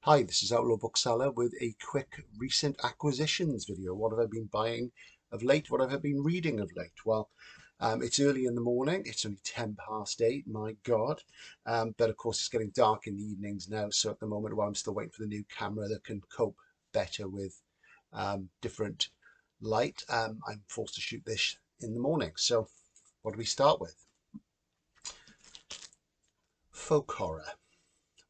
Hi, this is Outlaw Bookseller with a quick recent acquisitions video. What have I been buying of late? What have I been reading of late? Well, it's early in the morning. It's only 8:10, my God. But of course, it's getting dark in the evenings now. So at the moment, while I'm still waiting for the new camera that can cope better with different light, I'm forced to shoot this in the morning. So what do we start with? Folk horror.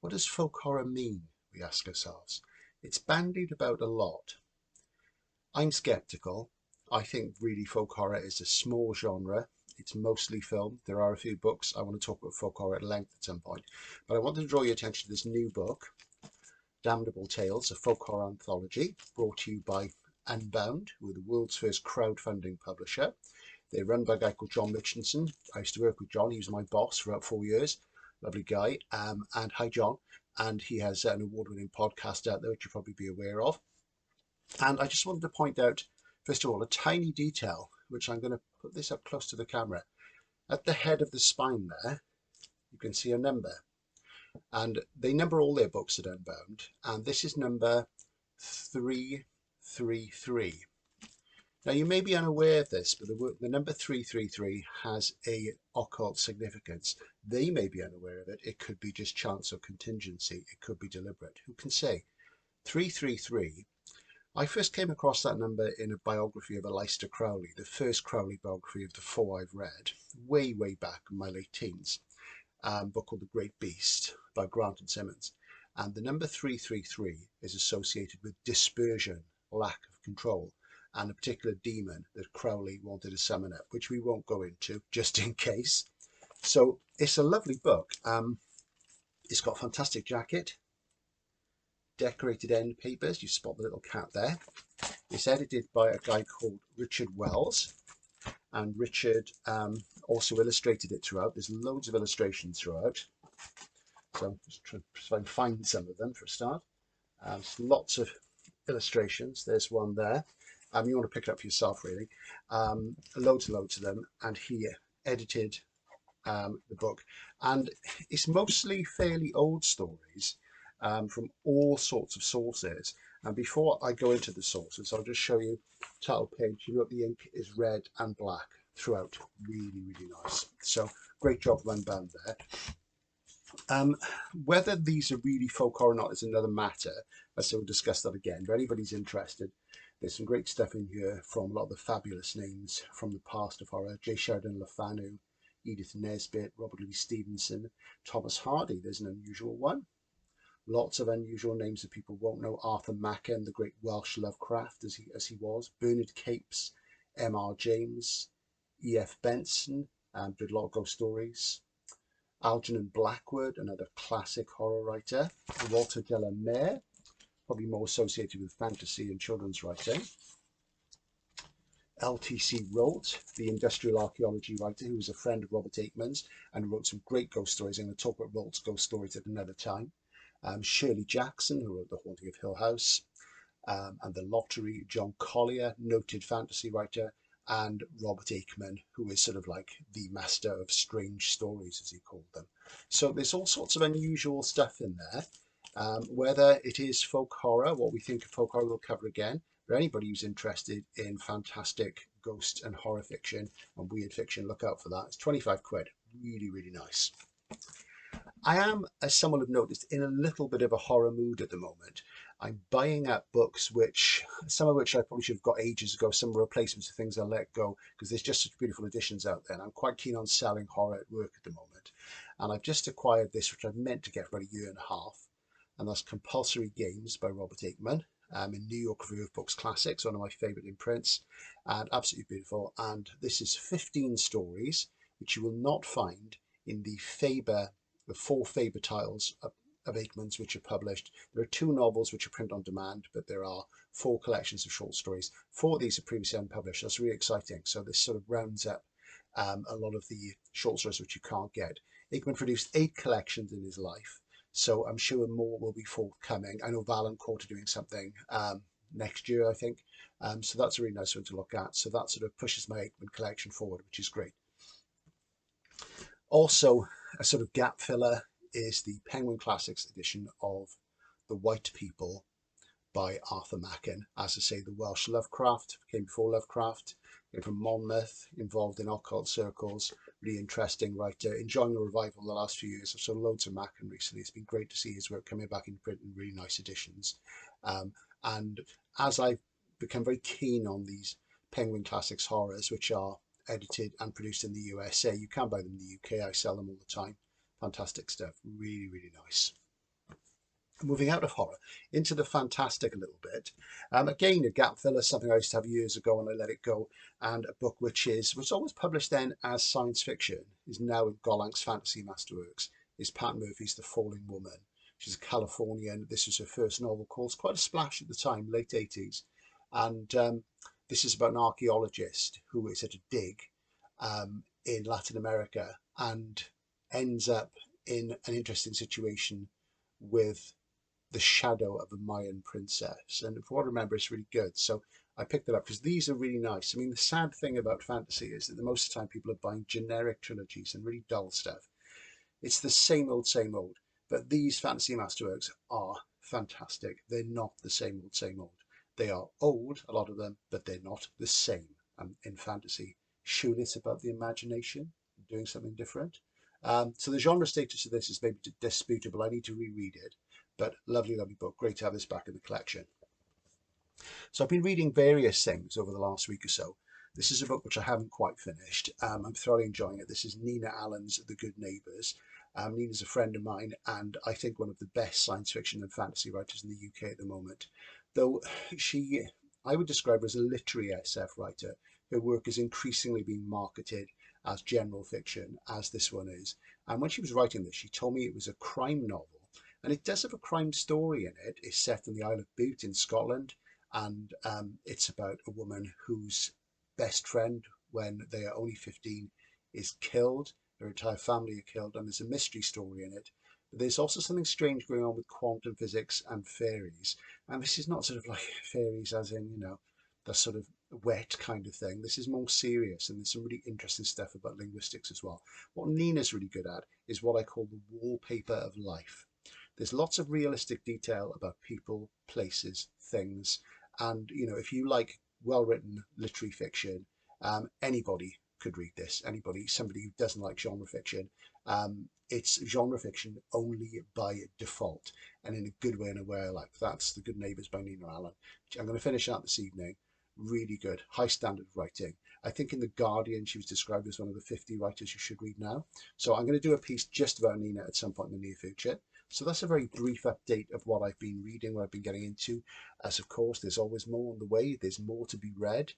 What does folk horror mean? We ask ourselves. It's bandied about a lot. I'm skeptical. I think really folk horror is a small genre. It's mostly film. There are a few books. I want to talk about folk horror at length at some point. But I want to draw your attention to this new book, Damnable Tales, a folk horror anthology, brought to you by Unbound, who are the world's first crowdfunding publisher. They're run by a guy called John Mitchinson. I used to work with John. He was my boss for about 4 years. Lovely guy. And hi, John. And he has an award-winning podcast out there, which you'll probably be aware of. And I just wanted to point out, first of all, a tiny detail, which I'm going to put this up close to the camera. At the head of the spine there, you can see a number. And they number all their books at Unbound. And this is number 333. Now, you may be unaware of this, but the number 333 has a occult significance. They may be unaware of it. It could be just chance or contingency. It could be deliberate. Who can say? 333. I first came across that number in a biography of Aleister Crowley, the first Crowley biography of the 4 I've read, way back in my late teens. A book called The Great Beast by Grant and Simmons. And the number 333 is associated with dispersion, lack of control, and a particular demon that Crowley wanted to summon up, which we won't go into just in case. So it's a lovely book. It's got a fantastic jacket, decorated end papers. You spot the little cat there. It's edited by a guy called Richard Wells, and Richard also illustrated it throughout. There's loads of illustrations throughout. So just try and find some of them for a start. Lots of illustrations. There's one there. You want to pick it up for yourself, really. Loads and loads of them. And he edited the book. And it's mostly fairly old stories from all sorts of sources. And before I go into the sources, I'll just show you title page. You look, the ink is red and black throughout. Really nice. So great job of Unbound there. Whether these are really folk horror or not is another matter, so we'll discuss that again. But anybody's interested, there's some great stuff in here from a lot of the fabulous names from the past of horror. J. Sheridan Le Fanu, Edith Nesbit, Robert Louis Stevenson, Thomas Hardy. There's an unusual one. Lots of unusual names that people won't know. Arthur Machen, the great Welsh Lovecraft as he was. Bernard Capes, M.R. James, E.F. Benson, did a lot of ghost stories. Algernon Blackwood, another classic horror writer. Walter de la Mare, probably more associated with fantasy and children's writing. L.T.C. Rolt, the industrial archaeology writer who was a friend of Robert Aickman's and wrote some great ghost stories. I'm going to talk about Rolt's ghost stories at another time. Shirley Jackson, who wrote The Haunting of Hill House, and The Lottery. John Collier, noted fantasy writer, and Robert Aickman, who is sort of like the master of strange stories, as he called them. So there's all sorts of unusual stuff in there. Whether it is folk horror, what we think of folk horror we'll cover again, but anybody who's interested in fantastic ghost and horror fiction and weird fiction, look out for that. It's 25 quid. Really nice. I am, as someone have noticed, in a little bit of a horror mood at the moment. I'm buying up books some of which I probably should have got ages ago. Some replacements of things I let go because there's just such beautiful editions out there. And I'm quite keen on selling horror at work at the moment. And I've just acquired this, which I've meant to get for about 1.5 years. And that's Compulsory Games by Robert Aickman. In New York Review of Books Classics, one of my favourite imprints, and absolutely beautiful. And this is 15 stories, which you will not find in the 4 Faber titles of Aickman's which are published. There are 2 novels which are print on demand, but there are 4 collections of short stories. 4 of these are previously unpublished. That's really exciting. So this sort of rounds up a lot of the short stories which you can't get. Aickman produced 8 collections in his life, so I'm sure more will be forthcoming. I know Valancourt are doing something next year, I think. So that's a really nice one to look at. So that sort of pushes my Aickman collection forward, which is great. Also, a sort of gap filler is the Penguin Classics edition of The White People by Arthur Machen. As I say, the Welsh Lovecraft, came before Lovecraft, came from Monmouth, involved in occult circles, really interesting writer, enjoying the revival the last few years. I've saw loads of Machen recently. It's been great to see his work coming back in print in really nice editions. And as I've become very keen on these Penguin Classics horrors, which are edited and produced in the USA, you can buy them in the UK. I sell them all the time. Fantastic stuff. Really, really nice. Moving out of horror into the fantastic a little bit. Again, a gap filler, something I used to have years ago and I let it go. And a book was always published then as science fiction, is now in Golanc's Fantasy Masterworks, is Pat Murphy's The Falling Woman. She's a Californian. This was her first novel, caused quite a splash at the time, late 80s. And this is about an archaeologist who is at a dig in Latin America and ends up in an interesting situation with the shadow of a Mayan princess. And from what I remember, it's really good. So I picked it up because these are really nice. I mean, the sad thing about fantasy is that the most of the time people are buying generic trilogies and really dull stuff. It's the same old, same old. But these fantasy masterworks are fantastic. They're not the same old, same old. They are old, a lot of them, but they're not the same. In fantasy, surely it's about the imagination, doing something different. So the genre status of this is maybe disputable. I need to reread it. But lovely, lovely book. Great to have this back in the collection. So I've been reading various things over the last week or so. This is a book which I haven't quite finished. I'm thoroughly enjoying it. This is Nina Allen's The Good Neighbours. Nina's a friend of mine and I think one of the best science fiction and fantasy writers in the UK at the moment. Though I would describe her as a literary SF writer. Her work is increasingly being marketed as general fiction, as this one is. And when she was writing this, she told me it was a crime novel. And it does have a crime story in it. It's set in the Isle of Bute in Scotland. And it's about a woman whose best friend, when they are only 15, is killed. Her entire family are killed. And there's a mystery story in it. But there's also something strange going on with quantum physics and fairies. And this is not sort of like fairies as in, the sort of wet kind of thing. This is more serious. And there's some really interesting stuff about linguistics as well. What Nina's really good at is what I call the wallpaper of life. There's lots of realistic detail about people, places, things. And, if you like well-written literary fiction, anybody could read this. Anybody, somebody who doesn't like genre fiction. It's genre fiction only by default and in a good way and a way I like. That's The Good Neighbours by Nina Allen. I'm going to finish out this evening. Really good, high standard writing. I think in The Guardian, she was described as one of the 50 writers you should read now. So I'm going to do a piece just about Nina at some point in the near future. So that's a very brief update of what I've been reading, what I've been getting into. As of course, there's always more on the way. There's more to be read.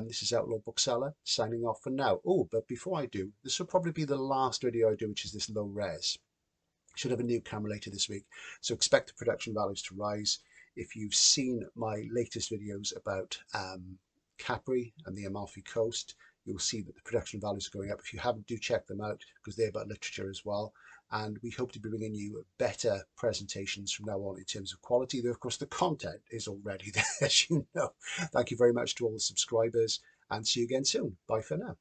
This is Outlaw Bookseller signing off for now. Oh, but before I do, this will probably be the last video I do, which is this low res. Should have a new camera later this week. So expect the production values to rise. If you've seen my latest videos about Capri and the Amalfi Coast, you'll see that the production values are going up. If you haven't, do check them out because they're about literature as well. And we hope to be bringing you better presentations from now on in terms of quality. Though, of course, the content is already there, as you know. Thank you very much to all the subscribers and see you again soon. Bye for now.